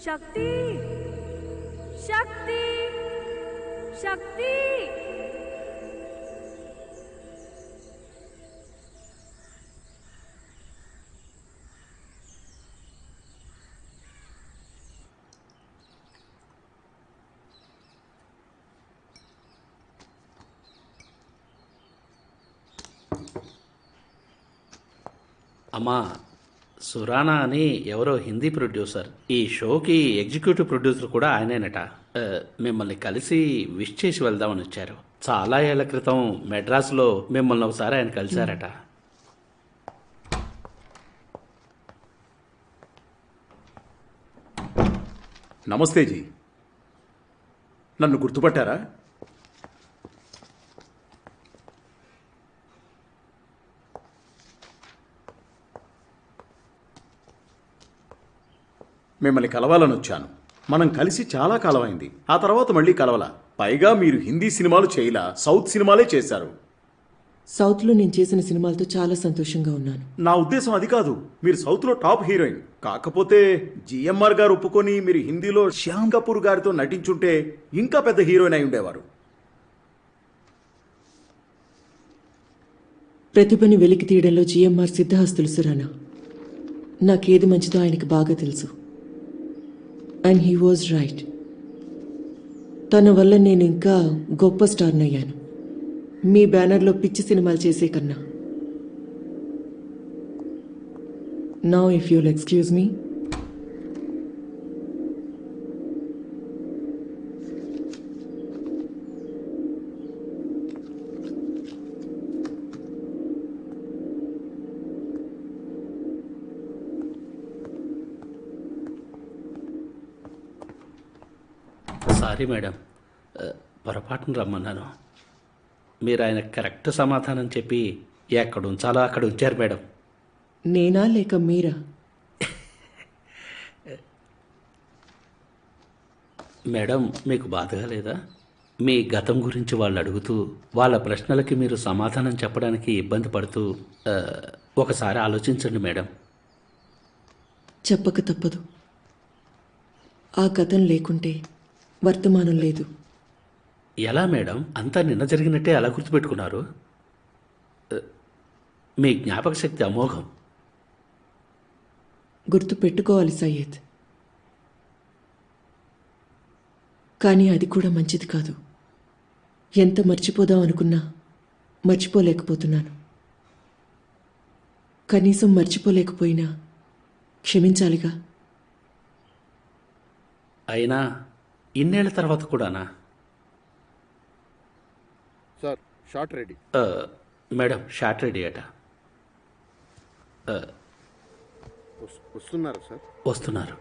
శక్తి శక్తి శక్తి అమ్మా, సురానా అని ఎవరో హిందీ ప్రొడ్యూసర్, ఈ షోకి ఎగ్జిక్యూటివ్ ప్రొడ్యూసర్ కూడా ఆయనేనట. మిమ్మల్ని కలిసి విష్ చేసి వెళ్దామని వచ్చారు. చాలా ఏళ్ల క్రితం మెడ్రాస్లో మిమ్మల్ని ఒకసారి ఆయన కలిశారట. నమస్తే జీ, నన్ను గుర్తుపట్టారా? మిమ్మల్ని కలవాలని వచ్చాను. మనం కలిసి చాలా కాలమైంది. ఆ తర్వాత మళ్ళీ కలవలా. పైగా మీరు హిందీ సినిమాలు చేయలా, సౌత్ సినిమాలే చేశారు. సౌత్లో నేను చేసిన సినిమాలతో చాలా సంతోషంగా ఉన్నాను. నా ఉద్దేశం అది కాదు. మీరు సౌత్లో టాప్ హీరోయిన్. కాకపోతే జిఎంఆర్ గారు ఒప్పుకొని మీరు హిందీలో శ్యామ్ కపూర్ గారితో నటించుంటే ఇంకా పెద్ద హీరోయిన్ అయి ఉండేవారు. ప్రతిభని వెలికి తీయడంలో జిఎంఆర్ సిద్ధహస్తులు సురానా. నాకేది మంచిదో ఆయనకి బాగా తెలుసు. And he was right. తన వల్ల నేను ఇంకా గొప్ప స్టార్నయ్యాను. మీ బ్యానర్లో పిచ్చి సినిమాలు చేసే కన్నా. Now if you'll excuse me. Sorry madam, పొరపాటును రమ్మన్నాను. మీరు ఆయన కరెక్ట్ సమాధానం చెప్పి ఎక్కడ ఉంచాలో అక్కడ ఉంచారు మేడం. నేనా లేక మీరా? మేడం, మీకు బాధగా లేదా? మీ గతం గురించి వాళ్ళు అడుగుతూ వాళ్ళ ప్రశ్నలకి మీరు సమాధానం చెప్పడానికి ఇబ్బంది పడుతూ ఒకసారి ఆలోచించండి మేడం. చెప్పక తప్పదు. ఆ గతం లేకుంటే వర్తమానం లేదు. ఎలా మేడం, అంతా నిన్న జరిగినట్టే అలా గుర్తుపెట్టుకున్నారు? మీ జ్ఞాపక శక్తి అమోఘం. గుర్తు పెట్టుకోవాలి సయ్యద్, కానీ అది కూడా మంచిది కాదు. ఎంత మర్చిపోదాం అనుకున్నా మర్చిపోలేకపోతున్నాను. కనీసం మర్చిపోలేకపోయినా క్షమించాలిగా. అయినా ఇన్నేళ్ల తర్వాత కూడానా? Sir, short ready. Madam, short ready అట. వస్తున్నారా సార్? వస్తున్నారు.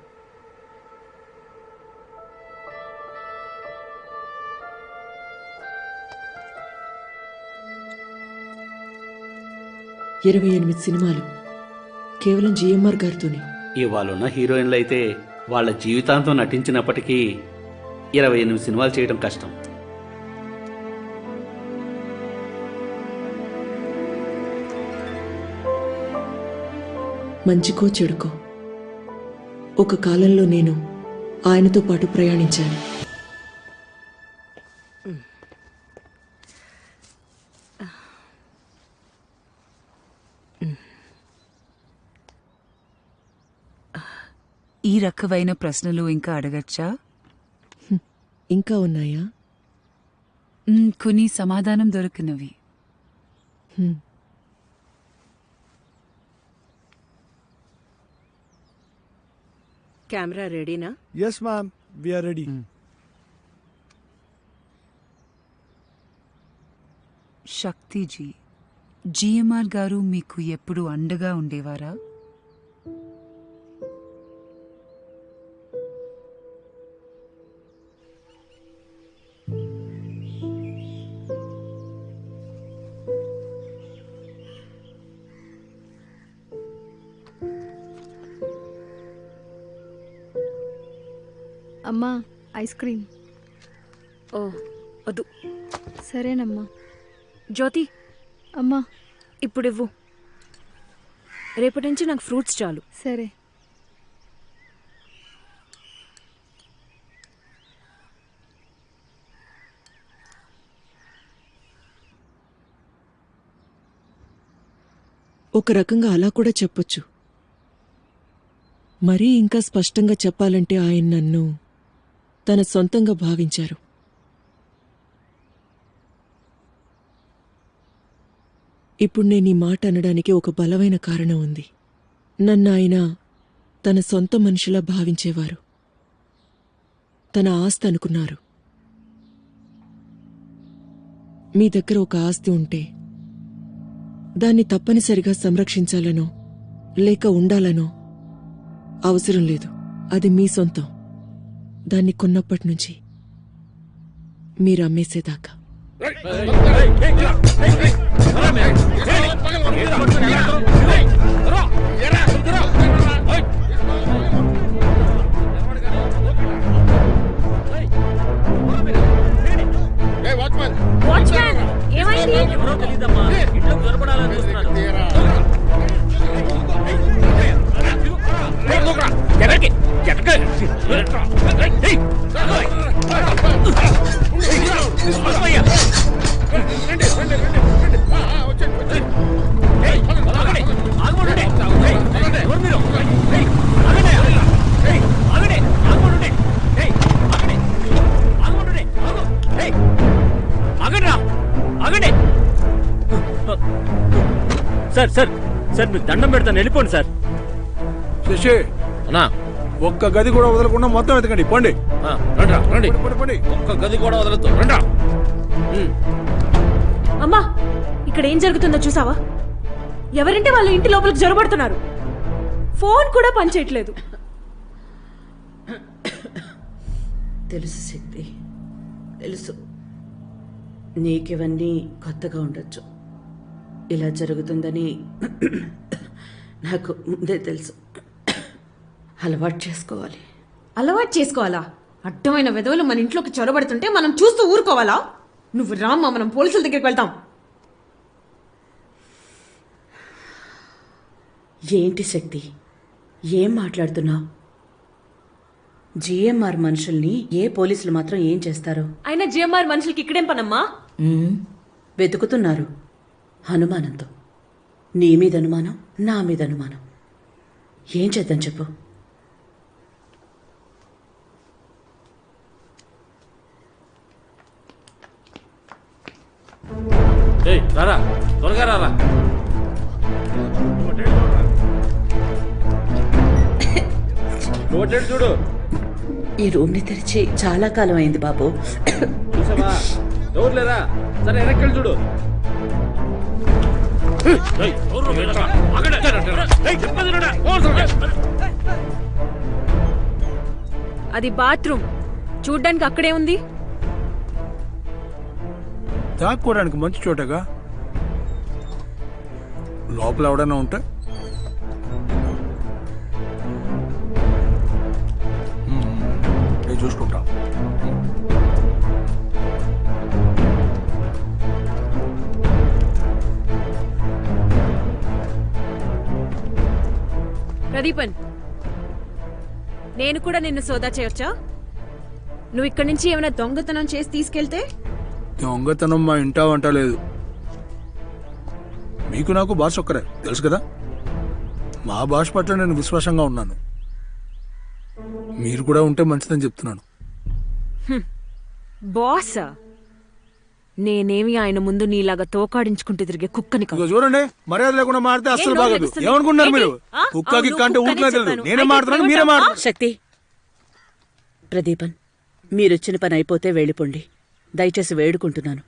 ఇరవై 28 సినిమాలు కేవలం జిఎంఆర్ గారితోనే. ఇవాళున్న హీరోయిన్లు అయితే వాళ్ళ జీవితాంతం నటించినప్పటికీ 28 సినిమాలు చేయడం కష్టం. మంచికో చెడుకో ఒక కాలంలో నేను ఆయనతో పాటు ప్రయాణించాను. ఈ రకమైన ప్రశ్నలు ఇంకా అడగచ్చా? ఇంకా ఉన్నాయా? కొన్ని సమాధానం దొరికినవి. కెమెరా రెడీనా? Yes ma'am, we are ready. Shaktiji, GMR గారు మీకు ఎప్పుడు అండగా ఉండేవారా? అమ్మా, ఐస్ క్రీమ్. ఓ వద్దు. సరేనమ్మా. జ్యోతి, అమ్మా, ఇప్పుడు ఇవ్వు. రేపటి నుంచి నాకు ఫ్రూట్స్ చాలు. సరే. ఒక రకంగా అలా కూడా చెప్పొచ్చు. మరీ ఇంకా స్పష్టంగా చెప్పాలంటే ఆయన నన్ను తన సొంతంగా భావించారు. ఇప్పుడు నేను ఈ మాట అనడానికి ఒక బలమైన కారణం ఉంది. నన్ను ఆయన తన సొంత మనిషిలా భావించేవారు. తన ఆస్తి అనుకున్నారు. మీ దగ్గర ఒక ఆస్తి ఉంటే దాన్ని తప్పనిసరిగా సంరక్షించాలనో లేక ఉండాలనో అవసరం లేదు. అది మీ సొంతం. దాన్ని కొన్నప్పటి నుంచి మీరు అమ్మేసేదాకా. వాచ్మ్యాన్ ఏమైంది? సార్ సార్ సార్ మీకు దండం పెడతాను, వెళ్ళిపోండి సార్. శశి అన్నా ఒక్క గది కూడా వదలకుండా మొత్తం ఎతకండి. పండి రండి పండి. ఒక్క గది కూడా వదలొద్దు. రండి. అమ్మా, ఇక్కడ ఏం జరుగుతుందో చూసావా? ఎవరంటే వాళ్ళ ఇంటి లోపలికి జొరబడుతున్నారు. ఫోన్ కూడా పనిచేయట్లేదు. తెలుసు శక్తి, తెలుసు. నీకివన్నీ కొత్తగా ఉండొచ్చు. ఇలా జరుగుతుందని నాకు ముందే తెలుసు. అలవాటు చేసుకోవాలి. అలవాటు చేసుకోవాలా? అడ్డమైన వెధవలు మన ఇంట్లోకి చొరబడుతుంటే మనం చూస్తూ ఊరుకోవాలా? నువ్వు రామ్మా, మనం పోలీసుల దగ్గరికి వెళ్తాం. ఏంటి శక్తి, ఏం మాట్లాడుతున్నావు? జిఎంఆర్ మనుషుల్ని ఏ పోలీసులు మాత్రం ఏం చేస్తారు? అయినా జిఎంఆర్ మనుషులకి ఇక్కడేం పనమ్మా? వెతుకుతున్నారు అనుమానంతో. నీ మీద అనుమానం, నా మీద అనుమానం. ఏం చేద్దాం చెప్పు? రారా, త్వరగా రారా. చూడు, ఈ రూమ్ని తెరిచి చాలా కాలం అయింది బాబు. చూసావా? ఎవరు లేరా? సరే వెనక్కి చూడు. అది బాత్రూమ్. చూడ్డానికి అక్కడే ఉంది. దాక్కోవడానికి మంచి చోటగా. లోపల ఎవడైనా ఉంటే నేను చూసుకుంటా. ప్రదీపన్, నేను కూడా నిన్ను సోదా చేయొచ్చా? నువ్వు ఇక్కడి నుంచి ఏమైనా దొంగతనం చేసి తీసుకెళ్తే? దొంగతనం మా ఇంటా వంట లేదు. మీకు నాకు భాష ఒక్కరే, తెలుసు కదా. మా భాష పట్ల నేను విశ్వాసంగా ఉన్నాను. మీరు కూడా ఉంటే మంచిదని చెప్తున్నాను. బాసా? నేనేమి ఆయన ముందు నీలాగా తోకాడించుకుంటూ తిరిగే కుక్కని కాదు. ఇదిగో చూడండి, మర్యాద లేకుండా మారితే అస్సలు బాగదు. ఏమనుకుంటున్నారు మీరు? కుక్కకి కంటే ఊరిలో తెలియదు. నేనే మారుతున్నాను, మీరే మారుతున్నారు. శక్తి, ప్రదీపన్, మీరొచ్చిన పని అయిపోతే వెళ్ళిపోండి. దయచేసి వేడుకుంటున్నాను.